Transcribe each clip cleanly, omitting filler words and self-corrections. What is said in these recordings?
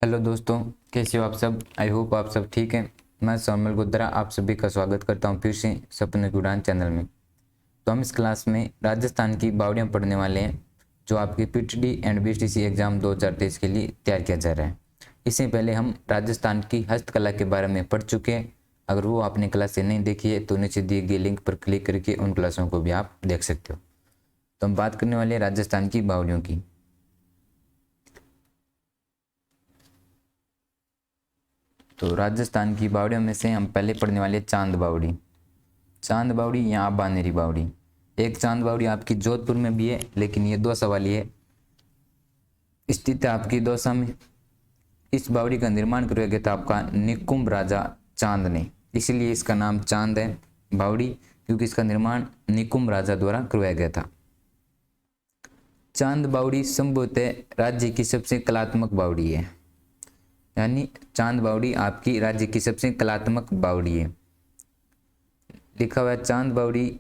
Hello दोस्तों, कैसे हो आप सब। आई होप आप सब ठीक हैं। मैं सोमल गुद्रा आप सभी का स्वागत करता हूं फिर से सपने की उड़ान चैनल में। तो हम इस क्लास में राजस्थान की बावड़ियाँ पढ़ने वाले हैं जो आपके पीटीडी एंड बीटीसी एग्जाम 2023 के लिए तैयार किया जा रहा है। इससे पहले हम राजस्थान की हस्तकला के बारे में पढ़ चुके हैं। अगर वो आपने क्लासें नहीं देखी है तो नीचे दिए गए लिंक पर क्लिक करके उन क्लासों को भी आप देख सकते हो। तो हम बात करने वाले हैं राजस्थान की बावड़ियों की। तो राजस्थान की बावड़ियों में से हम पहले पढ़ने वाले चांद बावड़ी। चांद बावड़ी या आबानेरी बावड़ी। एक चांद बावड़ी आपकी जोधपुर में भी है, लेकिन ये दौसा वाली है, स्थित है आपकी दौसा में। इस बावड़ी का निर्माण करवाया गया था आपका निकुंभ राजा चांद ने, इसलिए इसका नाम चांद है बावड़ी, क्योंकि इसका निर्माण निकुंभ राजा द्वारा करवाया गया था। चांद बावड़ी संभवतः राज्य की सबसे कलात्मक बावड़ी है, यानी चांद बावड़ी आपकी राज्य की सबसे कलात्मक बावड़ी है। लिखा हुआ है चांद बावड़ी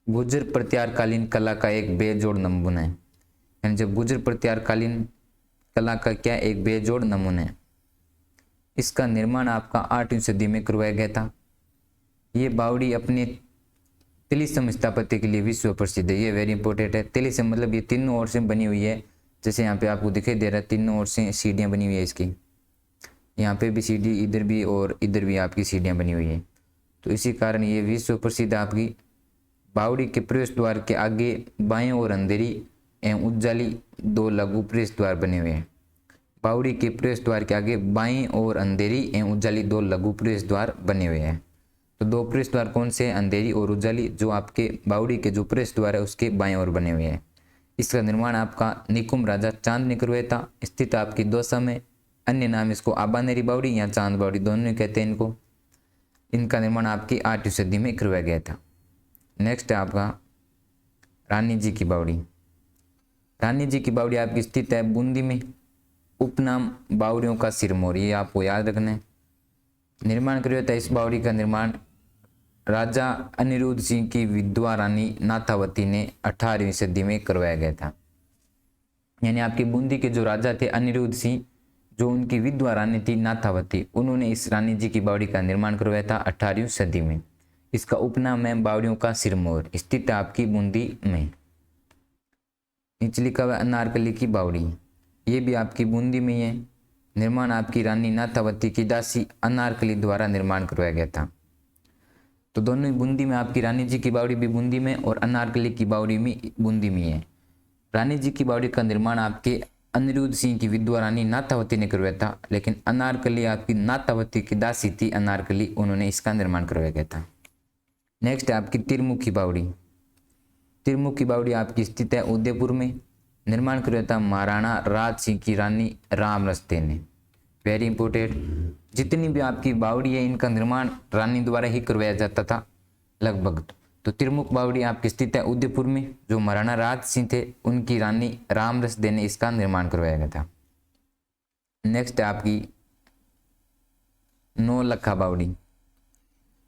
गुर्जर प्रत्यारकालीन कला का एक बेजोड़ नमूना है, यानी जब गुर्जर प्रत्यारकालीन कला का क्या एक बेजोड़ नमूना है। इसका निर्माण आपका 8वीं सदी में करवाया गया था। ये बावड़ी अपने तिलिस्म स्थापत्य के लिए विश्व प्रसिद्ध है। ये वेरी इंपॉर्टेंट है। तिलिस्म मतलब ये तीनों ओर से बनी हुई है, जैसे यहाँ पे आपको दिखाई दे रहा है, तीनों ओर से सीढ़ियाँ बनी हुई है इसकी। यहाँ पे भी सीढ़ी, इधर भी और इधर भी आपकी सीढ़ियाँ बनी हुई है। तो इसी कारण ये विश्व प्रसिद्ध आपकी बावड़ी के प्रवेश द्वार के आगे बाएं और अंधेरी एवं उज्जाली दो लघु प्रवेश द्वार बने हुए हैं। बावड़ी के प्रवेश द्वार के आगे बाएं और अंधेरी एवं उज्जाली दो लघु प्रवेश द्वार बने हुए हैं। तो दो प्रवेश द्वार कौन से, अंधेरी और उज्जाली, जो आपके बावड़ी के जो प्रवेश द्वार है उसके बाएं ओर बने हुए हैं। इसका निर्माण आपका निकुंभ राजा चांद ने करवाया था। स्थित आपकी दौसा में। अन्य नाम इसको आबानेरी बावड़ी या चांद बावड़ी दोनों कहते हैं इनको। इनका निर्माण आपकी 8वीं सदी में करवाया गया था। नेक्स्ट है आपका रानी जी की बावड़ी। रानी जी की बावड़ी आपकी स्थित है बूंदी में। उपनाम बावड़ियों का सिरमौर, ये आपको याद रखना है। निर्माण करवाया था इस बावड़ी का निर्माण राजा अनिरुद्ध सिंह की विधवा रानी नाथावती ने 18वीं सदी में करवाया गया था। यानी आपके बूंदी के जो राजा थे अनिरुद्ध सिंह, जो उनकी विधवा रानी थी नाथावती, उन्होंने इस रानी जी की बावड़ी का निर्माण करवाया था 18वीं सदी में। इसका उपनाम है बावड़ियों का सिरमौर, स्थित है आपकी बूंदी में। नीचे लिखा हुआ अनारकली की बावड़ी, ये भी आपकी बूंदी में है। निर्माण आपकी रानी नाथावती की दासी अनारकली द्वारा निर्माण करवाया गया था। तो दोनों ही बूंदी में, आपकी रानी जी की बावड़ी भी बूंदी में और अनारकली की बावड़ी भी बूंदी में है। रानी जी की बावड़ी का निर्माण आपके अनिरुद्ध सिंह की विधवा रानी नाथावती ने करवाया था, लेकिन अनारकली आपकी नाथावती की दासी थी अनारकली, उन्होंने इसका निर्माण करवाया गया था। नेक्स्ट है आपकी तिरमुखी बावड़ी। तिरमुखी बावड़ी आपकी स्थित है उदयपुर में। निर्माण करवाया था महाराणा राज सिंह की रानी राम रस्ते ने। Very important. जितनी भी आपकी बावड़ी है इनका निर्माण रानी द्वारा ही करवाया जाता था लगभग। तो तिरमुख बावड़ी आपकी स्थित है उदयपुर में, जो महाराणा राज सिंह थे उनकी रानी राम रस्ते ने इसका निर्माण करवाया गया था। नेक्स्ट है आपकी नौलखा बावड़ी।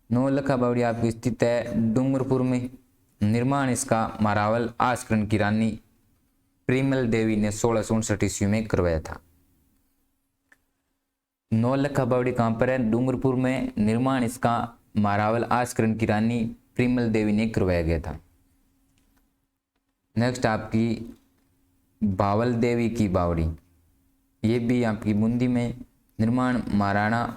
नौलखा बावड़ी आपकी स्थित है डूंगरपुर में। निर्माण इसका मारावल आस्करण की रानी प्रेमल देवी ने 1659 ईस्वी में करवाया था। नौलखा बावड़ी कहाँ पर है, डूंगरपुर में। निर्माण इसका मारावल आस्करण की रानी प्रेमल देवी ने करवाया गया था। नेक्स्ट आपकी भावल देवी की बावड़ी, ये भी आपकी बूंदी में। निर्माण महाराव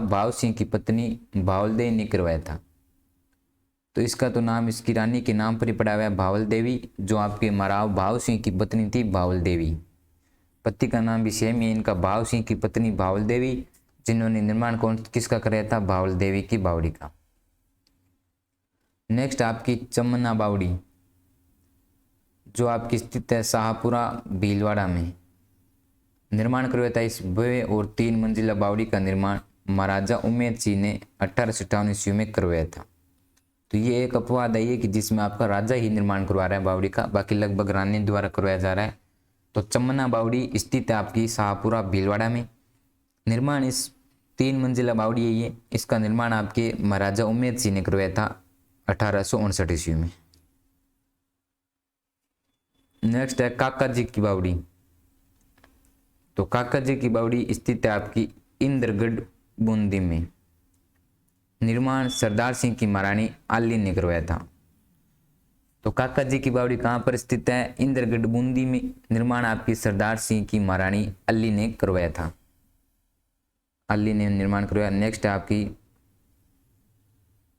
भाव सिंह की पत्नी भावल देवी ने करवाया था। तो इसका तो नाम इसकी रानी के नाम पर ही पड़ा हुआ है, भावल देवी, जो आपके महाराव भाव सिंह की पत्नी थी भावल देवी। पति का नाम भी सेम ही, इनका भाव सिंह की पत्नी भावल देवी, जिन्होंने निर्माण किसका कराया था, भावल देवी की बावड़ी का। नेक्स्ट आपकी चमना बावड़ी, जो आपकी स्थित है शाहपुरा भीलवाड़ा में। निर्माण करवाया था इस भव्य और 3 मंजिला बावड़ी का निर्माण महाराजा उमेद सिंह ने 1857 ईस्वी में करवाया था। तो ये एक अपवाद है कि जिसमें आपका राजा ही निर्माण करवा रहा है बावड़ी का, बाकी लगभग रानी द्वारा करवाया जा रहा है। तो चमना बावड़ी स्थित है आपकी शाहपुरा भीलवाड़ा में। निर्माण इस 3 मंजिला बावड़ी है ये, इसका निर्माण आपके महाराजा उमेद सिंह ने करवाया था 1859 ईस्वी में। नेक्स्ट है काका जी की बावड़ी। तो काकाजी की बावड़ी स्थित है आपकी इंद्रगढ़ बूंदी में। निर्माण सरदार सिंह की महारानी आली ने करवाया था। तो काकाजी की बावड़ी कहाँ पर स्थित है? इंद्रगढ़ बूंदी में। निर्माण आपकी सरदार सिंह की महारानी अली ने करवाया था, अली ने निर्माण करवाया। नेक्स्ट है आपकी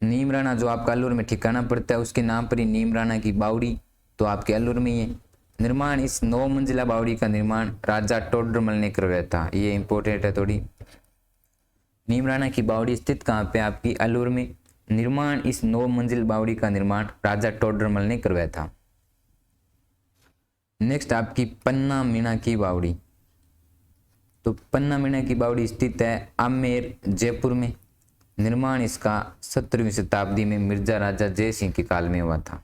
नीमराना, जो आपका अल्लूर में ठिकाना पड़ता है उसके नाम पर ही नीमराना की बावड़ी, तो आपके अल्लूर में ही है। निर्माण इस 9 मंजिला बावड़ी का निर्माण राजा टोडरमल ने करवाया था, ये इंपॉर्टेंट है थोड़ी। नीमराना की बावड़ी स्थित कहाँ पे? आपकी अल्लूर में। निर्माण इस 9 मंजिल बावड़ी का निर्माण राजा टोडरमल ने करवाया था। नेक्स्ट आपकी पन्ना मीणा की बावड़ी। तो पन्ना मीणा की बावड़ी स्थित है आमेर जयपुर में। निर्माण इसका 17वीं शताब्दी में मिर्जा राजा जय सिंह के काल में हुआ था।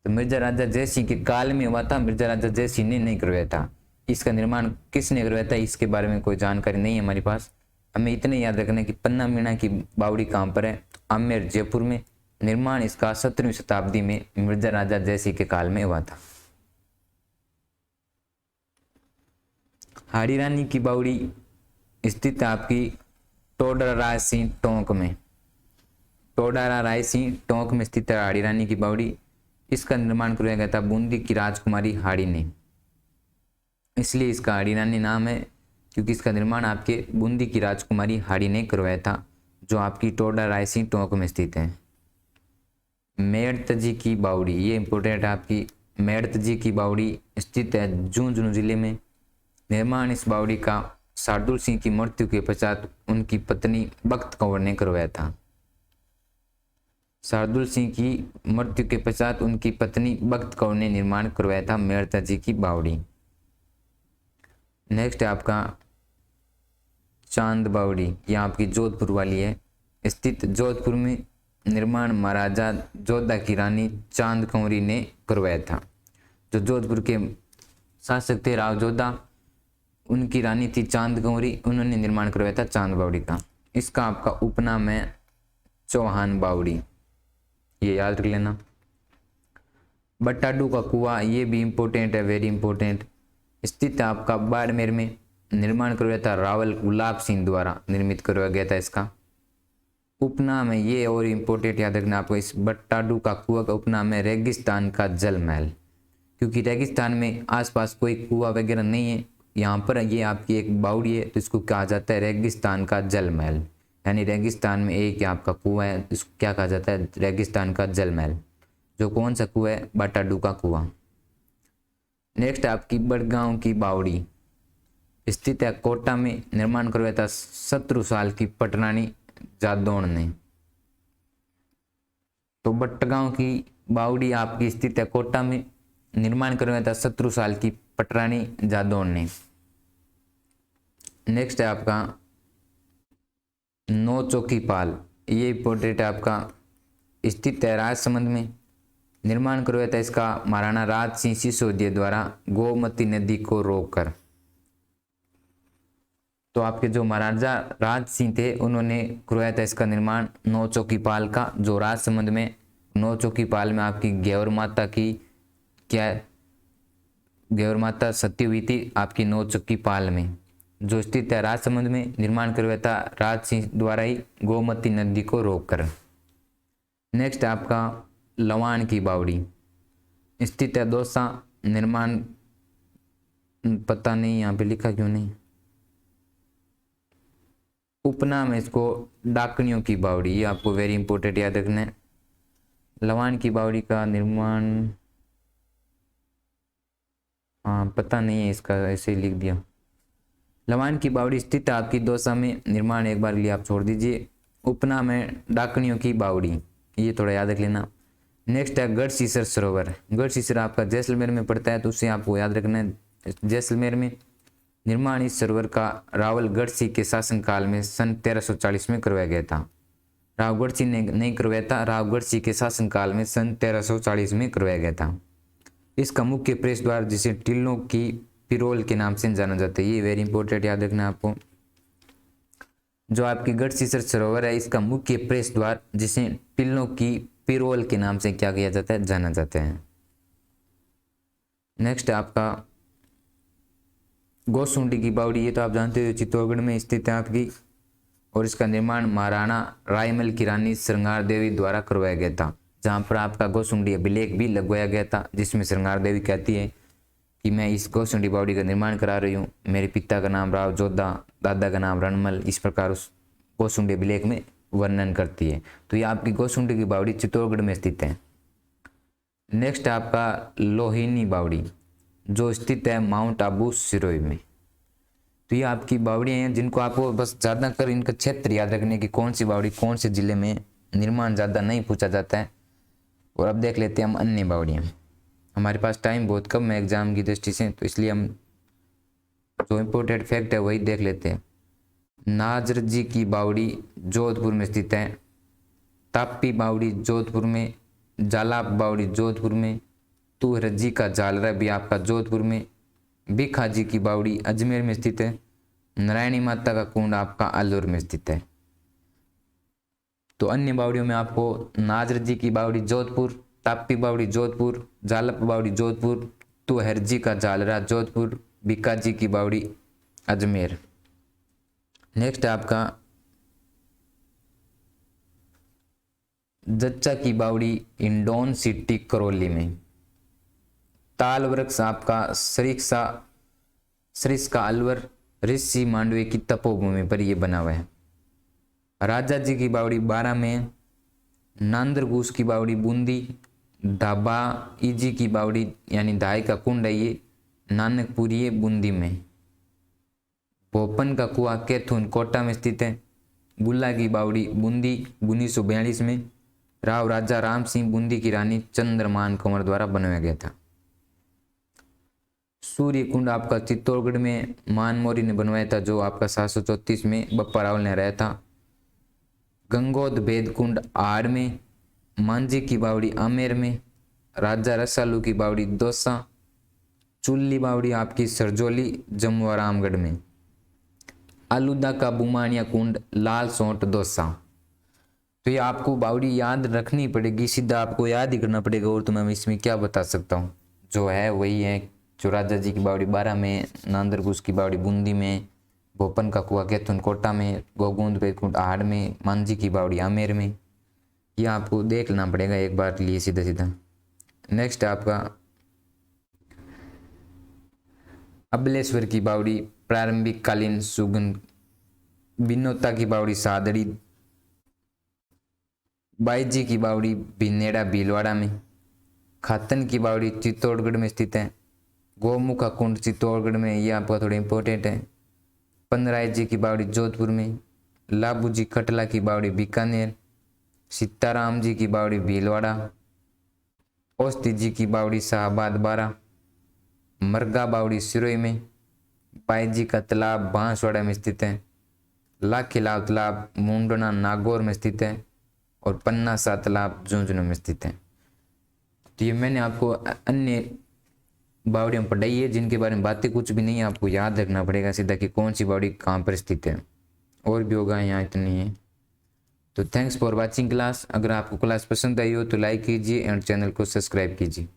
तो मिर्जा राजा जय सिंह के काल में हुआ था, मिर्जा राजा जय सिंह ने नहीं करवाया था। इसका निर्माण किसने करवाया था इसके बारे में कोई जानकारी नहीं है हमारे पास। हमें इतने याद रखना कि पन्ना मीणा की बावड़ी कहाँ पर है? आमेर जयपुर में। निर्माण इसका 17वीं शताब्दी में मिर्जा राजा जय सिंह के काल में हुआ था। हाड़ी रानी की बावड़ी स्थित है आपकी टोडरा राय सिंह टोंक में। टोडरा राय सिंह टोंक में स्थित है हाड़ी रानी की बावड़ी। इसका निर्माण करवाया गया था बूंदी की राजकुमारी हाड़ी ने, इसलिए इसका हाड़ी रानी नाम है, क्योंकि इसका निर्माण आपके बूंदी की राजकुमारी हाड़ी ने करवाया था, जो आपकी टोडरा राय सिंह टोंक में स्थित है। मेड़तजी की बावड़ी, ये इंपोर्टेंट है आपकी। मेड़तजी की बावड़ी स्थित है झुंझुनू जिले में। निर्माण इस बावड़ी का शार्दुल सिंह की मृत्यु के पश्चात उनकी पत्नी बख्त कंवर ने करवाया था। शार्दुल सिंह की मृत्यु के पश्चात उनकी पत्नी बख्त कंवर ने निर्माण करवाया था मेड़तजी की बावड़ी। नेक्स्ट है आपका चांद बावड़ी, यह आपकी जोधपुर वाली है। स्थित जोधपुर में। निर्माण महाराजा जोधा की रानी चांद कंवरी ने करवाया था। जो जोधपुर के शासक थे राव जोधा, उनकी रानी थी चांद कंवरी, उन्होंने निर्माण करवाया था चांद बावड़ी का। इसका आपका उपनाम है चौहान बावड़ी, ये याद रख लेना। बट्टाडू का कुआं, ये भी इंपॉर्टेंट है, वेरी इंपॉर्टेंट। स्थित है आपका बाड़मेर में। निर्माण करवाया था रावल गुलाब सिंह द्वारा निर्मित करवाया गया था इसका। उपनाम है ये, और इम्पोर्टेंट याद रखना आपको, इस बट्टाडू का कुआं का उपनाम है रेगिस्तान का जल महल, क्योंकि रेगिस्तान में आसपास कोई कुआं वगैरह नहीं है। यहाँ पर ये आपकी एक बावड़ी है, तो इसको कहा जाता है रेगिस्तान का जल महल, यानी रेगिस्तान में एक आपका कुआं है, इसको क्या कहा जाता है? रेगिस्तान का जल महल। जो कौन सा कुआं है? बट्टाडू का कुआं। नेक्स्ट आपकी बड़गांव की बावड़ी स्थित है कोटा में। निर्माण करवाया था 17 साल की पटरानी जादौन ने। तो बट्टगांव की बावड़ी आपकी स्थित है कोटा में। निर्माण करवाया था 17 साल की पटरानी जादौन ने। नेक्स्ट है आपका नौ चौकी पाल, ये इंपोर्टेंट है आपका। स्थित है राजसमंद में। निर्माण करवाया था इसका महाराणा राज सिंह सिसोदिया द्वारा गोमती नदी को रोककर। तो आपके जो महाराजा राज सिंह थे उन्होंने करवाया था इसका निर्माण नौ चौकी पाल का, जो राजसमंद में। नौ चौकी पाल में आपकी गौर माता की क्या गौर माता सती हुई थी आपकी नौ चौकी पाल में, जो स्थित है राजसमंद में। निर्माण करवाया था राज सिंह द्वारा ही गोमती नदी को रोककर। नेक्स्ट आपका लवान की बावड़ी स्थित है दौसा। निर्माण पता नहीं यहाँ पे लिखा क्यों नहीं। उपनाम है इसको डाकनियों की बावड़ी, ये आपको वेरी इंपॉर्टेंट याद रखना है। लवान की बावड़ी का निर्माण पता नहीं है, इसका ऐसे ही लिख दिया। लवान की बावड़ी स्थित है आपकी दौसा में। निर्माण एक बार के लिए आप छोड़ दीजिए। उपनाम है डाकनियों की बावड़ी, ये थोड़ा याद रख लेना। नेक्स्ट है गढ़सीसर सरोवर। गढ़सीसर आपका जैसलमेर में पड़ता है, तो उसे आपको याद रखना है जैसलमेर में। निर्माण इस सरोवर का रावल गढ़सी के शासनकाल में सन 1340 में करवाया गया था। राव गढ़सी ने नहीं करवाया था, राव गढ़सी के शासनकाल में सन 1340 में करवाया गया था। इसका मुख्य प्रवेश द्वार जिसे टिल्लों की पिरोल के नाम से जाना जाता है, ये वेरी इंपॉर्टेंट याद रखना है आपको। जो आपकी गढ़सीसर सरोवर है, इसका मुख्य प्रवेश द्वार जिसे टिल्लों की पिरोल के नाम से क्या किया जाता है? जाना जाता है। नेक्स्ट आपका गोसुंडी की बावड़ी, ये तो आप जानते हो चित्तौड़गढ़ में स्थित है आपकी, और इसका निर्माण महाराणा रायमल की रानी श्रृंगार देवी द्वारा करवाया गया था, जहाँ पर आपका गोसुंडी अभिलेख भी लगवाया गया था, जिसमें श्रृंगार देवी कहती है कि मैं इस गोसुंडी बावड़ी का निर्माण करा रही हूँ, मेरे पिता का नाम राव जोधा, दादा का नाम रणमल, इस प्रकार उस गोसुंडी अभिलेख में वर्णन करती है। तो ये आपकी गोसुंडी की बावड़ी चित्तौड़गढ़ में स्थित है। नेक्स्ट है आपका लोहिनी बावड़ी, जो स्थित है माउंट आबू सिरोही में। तो ये आपकी बावड़ियाँ हैं जिनको आपको बस ज़्यादा कर इनका क्षेत्र याद रखने की, कौन सी बावड़ी कौन से जिले में, निर्माण ज़्यादा नहीं पूछा जाता है। और अब देख लेते हैं हम अन्य बावड़ियाँ। हमारे पास टाइम बहुत कम है एग्जाम की दृष्टि से, तो इसलिए हम जो इम्पोर्टेंट फैक्ट है वही देख लेते हैं। नाजर जी की बावड़ी जोधपुर में स्थित है, तापी बावड़ी जोधपुर में, जालाप बावड़ी जोधपुर में, तुहर जी का जालरा भी आपका जोधपुर में, बिखा जी की बावड़ी अजमेर में स्थित है, नारायणी माता का कुंड आपका अलवर में स्थित है। तो अन्य बावड़ियों में आपको नाजर जी की बावड़ी जोधपुर, तापी बावड़ी जोधपुर, जालप बावड़ी जोधपुर, तुहर जी का जालरा जोधपुर, बिका जी की बावड़ी अजमेर। नेक्स्ट है आपका जच्चा की बावड़ी इंडोन सिटी करौली में। ताल वृक्ष आपका सरिस्का अलवर ऋषि मांडवे की तपोभूमि पर यह बना हुआ है। राजा जी की बावड़ी 12 में, नांदरगूस की बावड़ी बूंदी, ढाबा ईजी की बावड़ी यानी धाई का कुंड है ये नानकपुरी बूंदी में, भोपन का कुआ कैथून कोटा में स्थित है, बुल्ला की बावड़ी बूंदी 1942 में, राव राजा राम सिंह बूंदी की रानी चंद्रमान कंवर द्वारा बनवाया गया था। सूर्य कुंड आपका चित्तौड़गढ़ में मानमोरी ने बनवाया था, जो आपका 734 में बप्पा रावल ने रहता था। गंगोद भेद कुंड आड़ में, मांझी की बावड़ी आमेर में, राजा रसालू की बावड़ी दौसा, चुल्ली बावड़ी आपकी सरजोली जमुआ रामगढ़ में, आलूदा का बुमानिया कुंड लाल सोंट दौसा। तो ये आपको बावड़ी याद रखनी पड़ेगी, सीधा आपको याद ही करना पड़ेगा, और तो मैं इसमें क्या बता सकता हूँ, जो है वही है। जो राजा जी की बावड़ी 12 में, नांदरगूस की बावड़ी बूंदी में, भोपन का कुआ कैथून कोटा में, गोगुंद बेकुंड आड़ में, मांझी की बावड़ी आमेर में, यह आपको देख लेना पड़ेगा एक बार लिए सीधा सीधा। नेक्स्ट आपका अबलेश्वर की बावड़ी प्रारंभिक कालीन सुगन, बिनोता की बावड़ी सादड़ी, बाईजी की बावड़ी भिनेड़ा भीलवाड़ा में, खातन की बावड़ी चित्तौड़गढ़ में स्थित है, गोमुखा कुंड चित्तौड़गढ़ में, ये आपका थोड़ा इंपॉर्टेंट है, पंदराय जी की बावड़ी जोधपुर में, लाबू जी खटला की बावड़ी बीकानेर, सीताराम जी की बावड़ी भीलवाड़ा, औस्ती जी की बावड़ी शाहबाद 12, मरगा बावड़ी सिरोही में, बाई जी का तालाब बांसवाड़ा में स्थित है, लाखीलाव तालाब मुंडना नागौर में स्थित है, और पन्ना सा तालाब झुंझुनू में स्थित है। तो ये मैंने आपको अन्य बावड़ियाँ पढ़ाई है जिनके बारे में बातें कुछ भी नहीं है, आपको याद रखना पड़ेगा सीधा कि कौन सी बावड़ी कहाँ पर स्थित है, और भी होगा यहाँ इतनी है। तो थैंक्स फॉर वाचिंग क्लास। अगर आपको क्लास पसंद आई हो तो लाइक कीजिए एंड चैनल को सब्सक्राइब कीजिए।